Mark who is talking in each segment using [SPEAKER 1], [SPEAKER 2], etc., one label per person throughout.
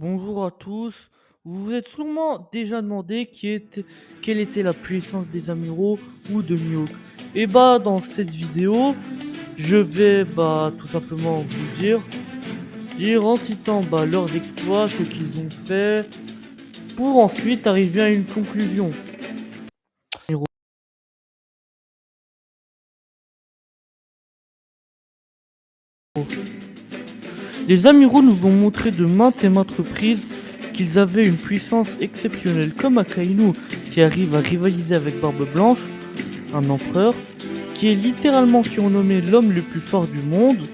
[SPEAKER 1] Bonjour à tous. Vous vous êtes sûrement déjà demandé quelle était la puissance des amiraux ou de Mihawk. Et dans cette vidéo, je vais tout simplement vous dire en citant leurs exploits, ce qu'ils ont fait, pour ensuite arriver à une conclusion. Les amiraux nous ont montré de maintes et maintes reprises qu'ils avaient une puissance exceptionnelle, comme Akainu qui arrive à rivaliser avec Barbe Blanche, un empereur, qui est littéralement surnommé l'homme le plus fort du monde,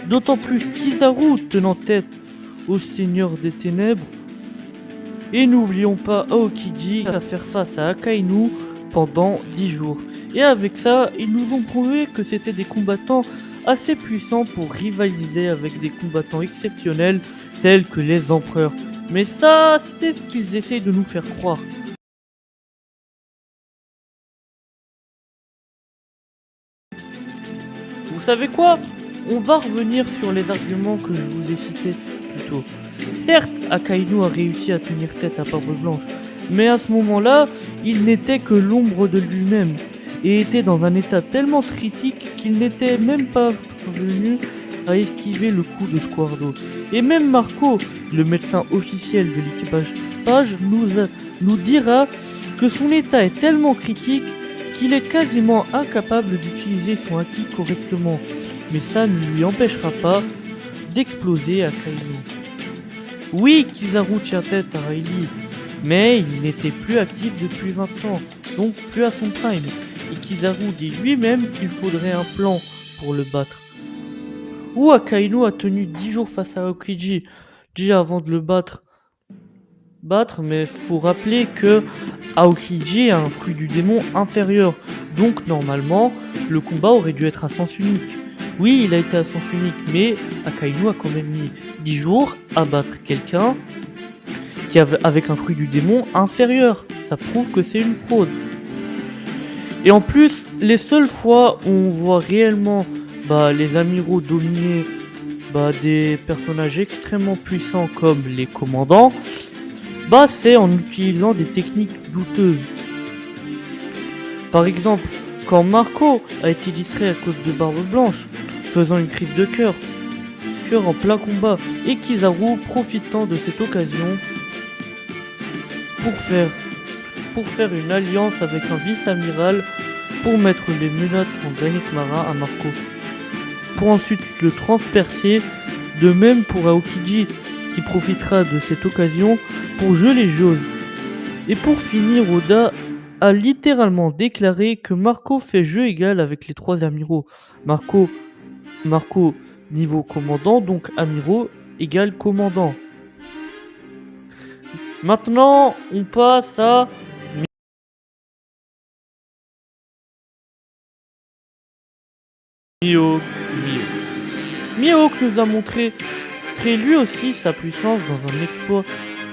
[SPEAKER 1] d'autant plus Kizaru tenant tête au Seigneur des Ténèbres, et n'oublions pas Aokiji à faire face à Akainu pendant 10 jours. Et avec ça, ils nous ont prouvé que c'était des combattants assez puissants pour rivaliser avec des combattants exceptionnels tels que les empereurs. Mais ça, c'est ce qu'ils essayent de nous faire croire. Vous savez quoi? On va revenir sur les arguments que je vous ai cités plus tôt. Certes, Akainu a réussi à tenir tête à Barbe Blanche, mais à ce moment-là, il n'était que l'ombre de lui-même, et était dans un état tellement critique qu'il n'était même pas parvenu à esquiver le coup de Squardo. Et même Marco, le médecin officiel de l'équipage, nous dira que son état est tellement critique qu'il est quasiment incapable d'utiliser son haki correctement, mais ça ne lui empêchera pas d'exploser à Kainu. Oui, Kizaru tient tête à Riley, mais il n'était plus actif depuis 20 ans, donc plus à son prime, et Kizaru dit lui-même qu'il faudrait un plan pour le battre. Ou Akainu a tenu 10 jours face à Aokiji, déjà avant de le battre, mais faut rappeler que Aokiji a un fruit du démon inférieur, donc normalement le combat aurait dû être à sens unique. Oui, il a été à sens unique, mais Akainu a quand même mis 10 jours à battre quelqu'un avec un fruit du démon inférieur. Ça prouve que c'est une fraude. Et en plus, les seules fois où on voit réellement les amiraux dominer des personnages extrêmement puissants comme les commandants, c'est en utilisant des techniques douteuses. Par exemple, quand Marco a été distrait à cause de Barbe Blanche, faisant une crise de cœur en plein combat, et Kizaru profitant de cette occasion pour faire une alliance avec un vice-amiral pour mettre les menottes en Zanikmara à Marco, pour ensuite le transpercer, de même pour Aokiji qui profitera de cette occasion pour geler Jose. Et pour finir, Oda a littéralement déclaré que Marco fait jeu égal avec les 3 amiraux. Marco niveau commandant, donc amiraux égale commandant. Maintenant, on passe à Mihawk. Mihawk nous a montré lui aussi sa puissance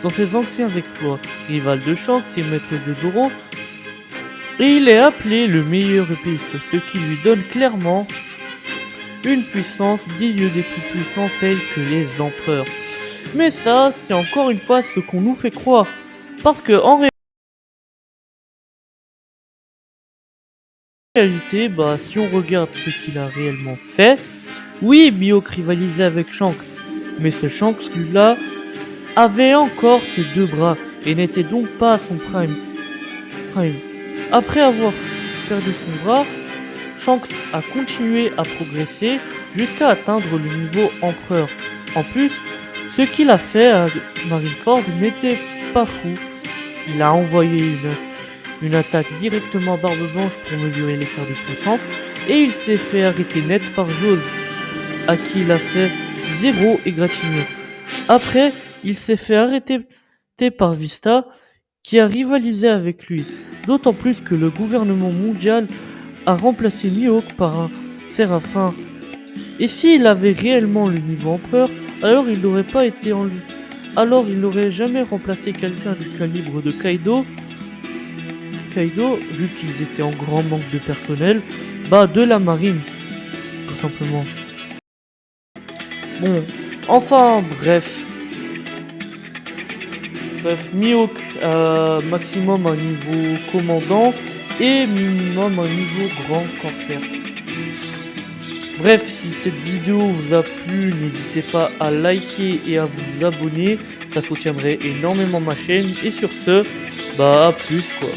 [SPEAKER 1] dans ses anciens exploits. Rival de Shanks et maître de Doro, et il est appelé le meilleur épéiste, ce qui lui donne clairement une puissance digne des plus puissants tels que les empereurs. Mais ça, c'est encore une fois ce qu'on nous fait croire, parce que en réalité, si on regarde ce qu'il a réellement fait, oui, Mihawk rivalisait avec Shanks, mais ce Shanks-là avait encore ses 2 bras et n'était donc pas à son prime. Après avoir perdu son bras, Shanks a continué à progresser jusqu'à atteindre le niveau empereur. En plus, ce qu'il a fait à Marineford n'était pas fou. Il a envoyé une attaque directement à Barbe Blanche pour mesurer l'écart de puissance, et il s'est fait arrêter net par Jose, à qui il a fait 0 égratignure. Après, il s'est fait arrêter par Vista, qui a rivalisé avec lui, d'autant plus que le gouvernement mondial a remplacé Mihawk par un Séraphin. Et s'il avait réellement le niveau empereur, alors il n'aurait pas été en lui. Alors il n'aurait jamais remplacé quelqu'un du calibre de Kaido, vu qu'ils étaient en grand manque de personnel, de la marine, tout simplement. Bon, enfin bref, Bref, Mihawk maximum un niveau commandant et minimum un niveau grand cancer. Bref, si cette vidéo vous a plu, n'hésitez pas à liker et à vous abonner, ça soutiendrait énormément ma chaîne. Et sur ce, bah à plus quoi.